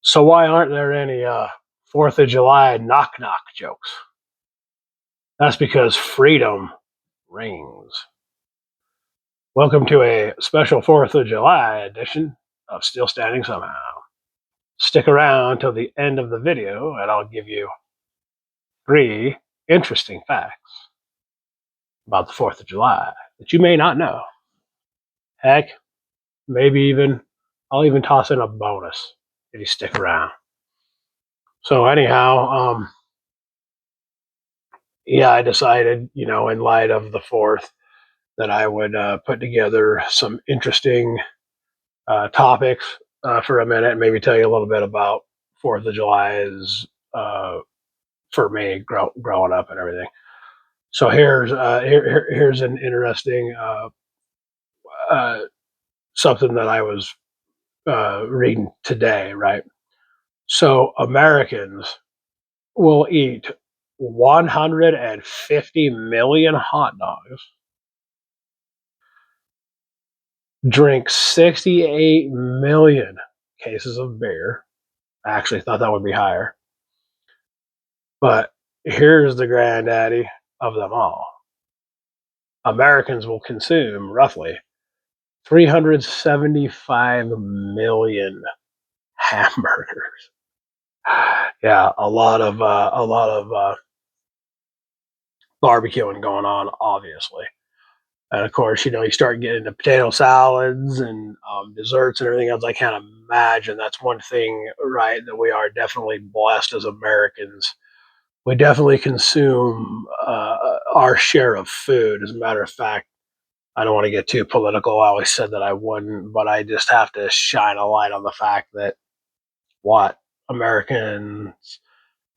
So why aren't there any 4th of July knock knock jokes? That's because freedom rings. Welcome to a special 4th of July edition of Still Standing Somehow. Stick around till the end of the video and I'll give you 3 interesting facts about the 4th of July that you may not know. Heck, I'll even toss in a bonus if you stick around. So anyhow, I decided, in light of the 4th, that I would put together some interesting topics for a minute, and maybe tell you a little bit about 4th of July's for me growing up and everything. So here's an interesting something that I was reading today, right? So Americans will eat 150 million hot dogs, drink 68 million cases of beer. I actually thought that would be higher. But here's the granddaddy of them all. Americans will consume roughly 375 million hamburgers. Yeah, a lot of barbecuing going on, obviously. And of course, you start getting into potato salads and desserts and everything else. I can't imagine. That's one thing, right, that we are definitely blessed as Americans. We definitely consume our share of food. As a matter of fact, I don't want to get too political. I always said that I wouldn't, but I just have to shine a light on the fact that Americans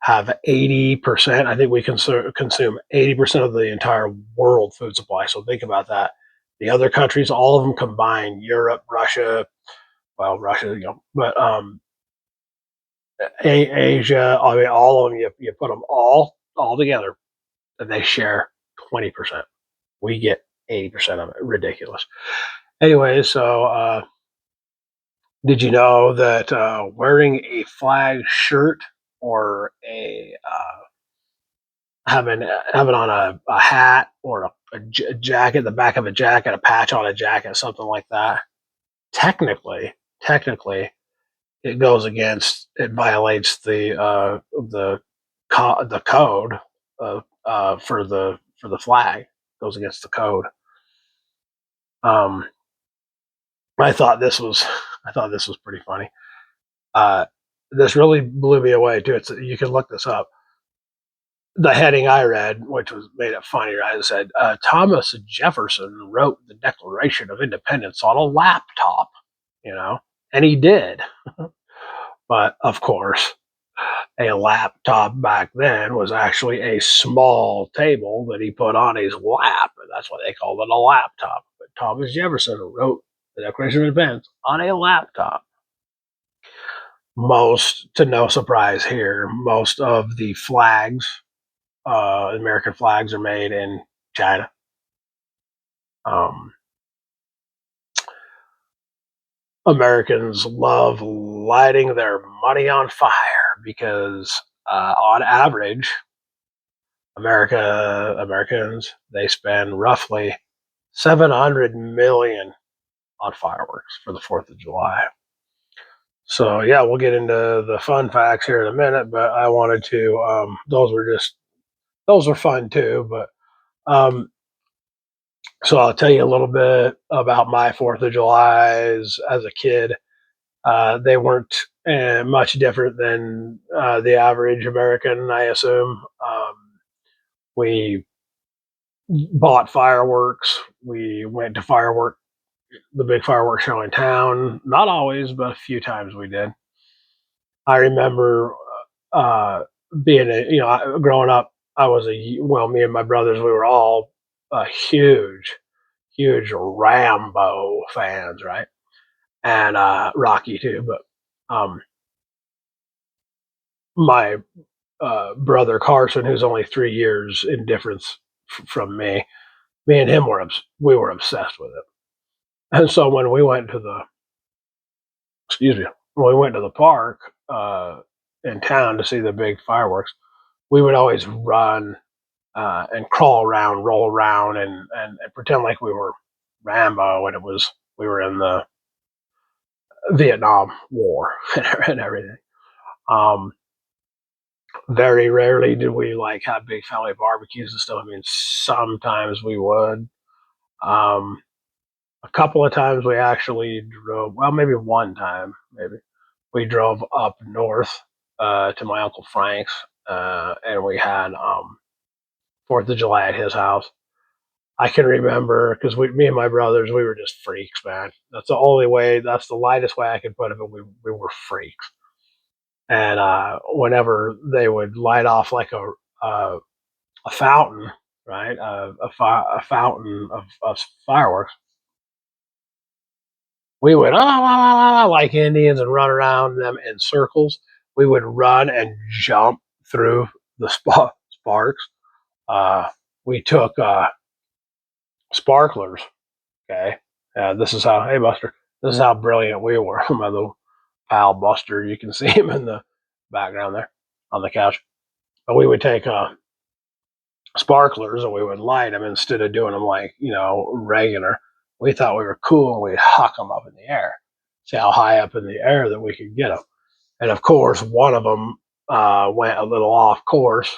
have 80%. I think we consume 80% of the entire world food supply. So think about that. The other countries, all of them combined, Europe, Russia, but Asia, I mean, all of them, you put them all together, and they share 20%. We get 80% of it. Ridiculous. Anyway, so did you know that wearing a flag shirt or having on a hat or a jacket, the back of a jacket, a patch on a jacket, something like that, technically, it goes against, it violates the code for the flag. It goes against the code. I thought this was pretty funny. This really blew me away too. You can look this up. The heading I read, which made it funny, right? It said Thomas Jefferson wrote the Declaration of Independence on a laptop, and he did. But of course, a laptop back then was actually a small table that he put on his lap, and that's why they called it a laptop. But Thomas Jefferson wrote the Declaration of Independence on a laptop. To no surprise here, most of the flags, American flags, are made in China. Americans love lighting their money on fire because, on average, Americans, they spend roughly 700 million on fireworks for the 4th of July. So yeah, we'll get into the fun facts here in a minute, but I wanted to, those were fun too, but so I'll tell you a little bit about my 4th of July's as a kid. They weren't much different than the average American, I assume. We bought fireworks. We went to the big fireworks show in town. Not always, but a few times we did. I remember growing up, me and my brothers, we were all huge Rambo fans, right? And Rocky too. But my brother Carson, who's only 3 years in difference from me and him we were obsessed with it. And so when we went to when we went to the park in town to see the big fireworks, we would always run and crawl around, roll around, and pretend like we were Rambo and we were in the Vietnam War and everything. Um, very rarely did we like have big family barbecues and stuff. I mean, sometimes we would. Um, a couple of times we actually drove. Well, maybe one time, maybe we drove up north to my uncle Frank's, and we had Fourth of July at his house. I can remember because me and my brothers, we were just freaks, man. That's the only way. That's the lightest way I could put it. But we were freaks, and whenever they would light off like a fountain, right, a fountain of fireworks, we would like Indians and run around them in circles. We would run and jump through the sparks. Uh, we took sparklers. Okay, this is how. Hey, Buster. This is how brilliant we were. My little pal Buster. You can see him in the background there on the couch. But we would take sparklers and we would light them instead of doing them like regular. We thought we were cool and we'd huck them up in the air. See how high up in the air that we could get them. And of course, one of them went a little off course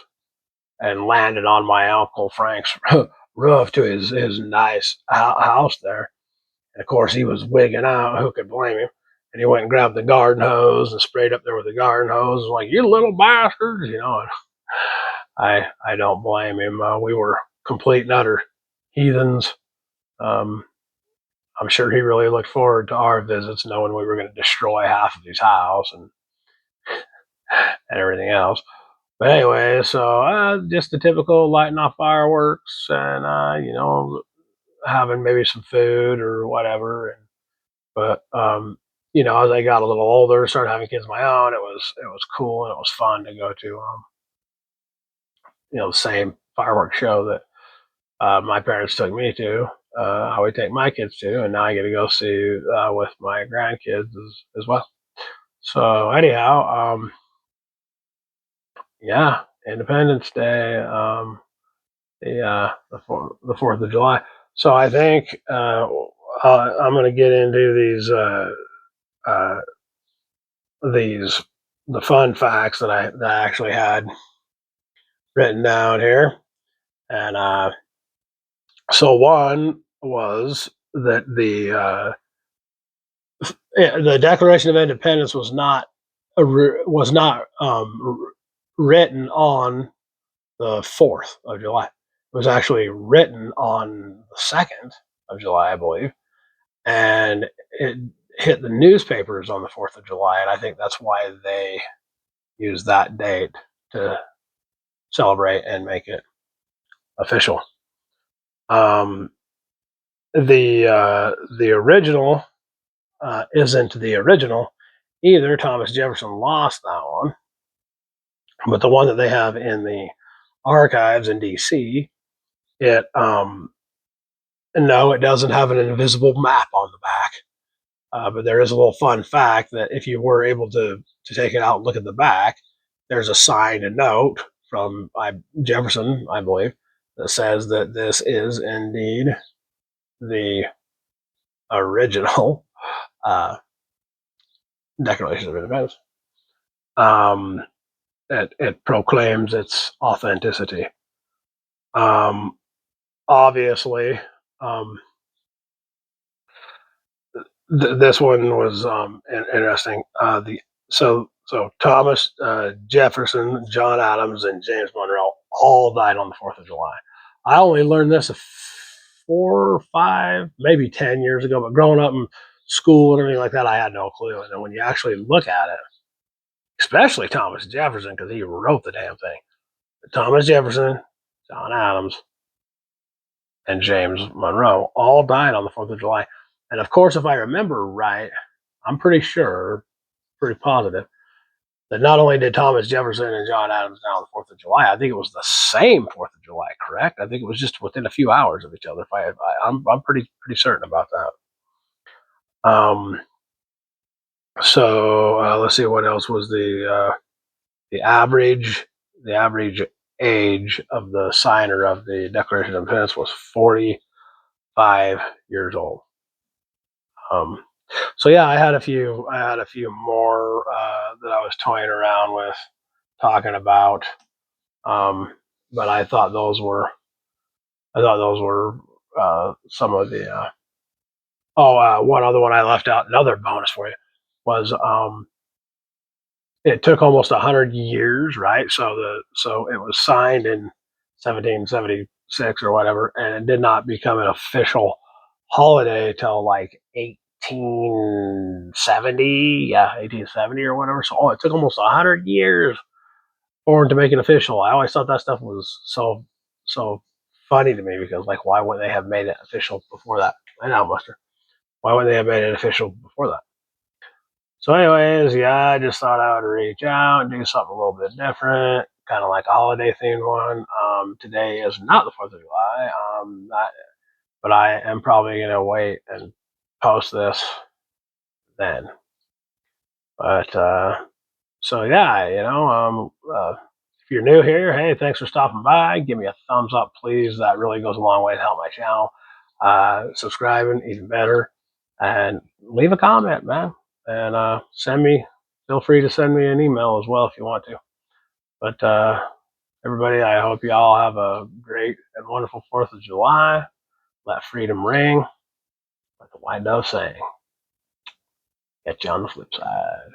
and landed on my Uncle Frank's roof to his nice house there. And of course, he was wigging out. Who could blame him? And he went and grabbed the garden hose and sprayed up there with the garden hose. Like, you little bastards. I don't blame him. We were complete and utter heathens. Um, I'm sure he really looked forward to our visits, knowing we were going to destroy half of his house and everything else. But anyway, so just the typical lighting off fireworks and having maybe some food or whatever. But as I got a little older, started having kids of my own, it was cool and it was fun to go to the same fireworks show that my parents took me to. I would take my kids to, and now I get to go see with my grandkids as well. So anyhow, yeah, Independence Day, the 4th of July. So I think I'm going to get into uh, these the fun facts that I actually had written down here, and so one was that the Declaration of Independence was not written on the 4th of July. It was actually written on the 2nd of July, I believe, and it hit the newspapers on the 4th of July, and I think that's why they use that date to celebrate and make it official. The original isn't the original either. Thomas Jefferson lost that one, but the one that they have in the archives in D.C. it no, it doesn't have an invisible map on the back. But there is a little fun fact that if you were able to take it out and look at the back, there's a signed note from Jefferson, I believe, that says that this is indeed the original Declaration of Independence. It proclaims its authenticity. Obviously, this one was interesting. So Thomas Jefferson, John Adams, and James Monroe all died on the 4th of July. I only learned this 4, 5, maybe 10 years ago, but growing up in school and everything like that, I had no clue. And then when you actually look at it, especially Thomas Jefferson, because he wrote the damn thing. Thomas Jefferson, John Adams, and James Monroe all died on the 4th of July. And of course, if I remember right, I'm pretty sure, pretty positive, that not only did Thomas Jefferson and John Adams die on the 4th of July, I think it was the same 4th of July, correct? I think it was just within a few hours of each other. I'm pretty certain about that. So let's see what else was the average the average age of the signer of the Declaration of Independence was 45 years old. Um, so yeah, I had a few more that I was toying around with, talking about, um, but I thought those were some of the. One other one I left out. Another bonus for you was it took almost 100 years, right? So it was signed in 1776 or whatever, and it did not become an official holiday till like 1870. Yeah, 1870 or whatever. So it took almost 100 years for it to make it official. I always thought that stuff was so funny to me, because like, why wouldn't they have made it official before that? I know, Buster. Why wouldn't they have made it official before that? So, anyways, yeah, I just thought I would reach out and do something a little bit different, kind of like a holiday themed one. Today is not the 4th of July, but I am probably going to wait and post this then. But, so yeah, if you're new here, hey, thanks for stopping by. Give me a thumbs up, please. That really goes a long way to help my channel. Subscribing, even better. And leave a comment, man. And feel free to send me an email as well if you want to. But everybody, I hope you all have a great and wonderful 4th of July. Let freedom ring, like the white dove saying. Catch you on the flip side.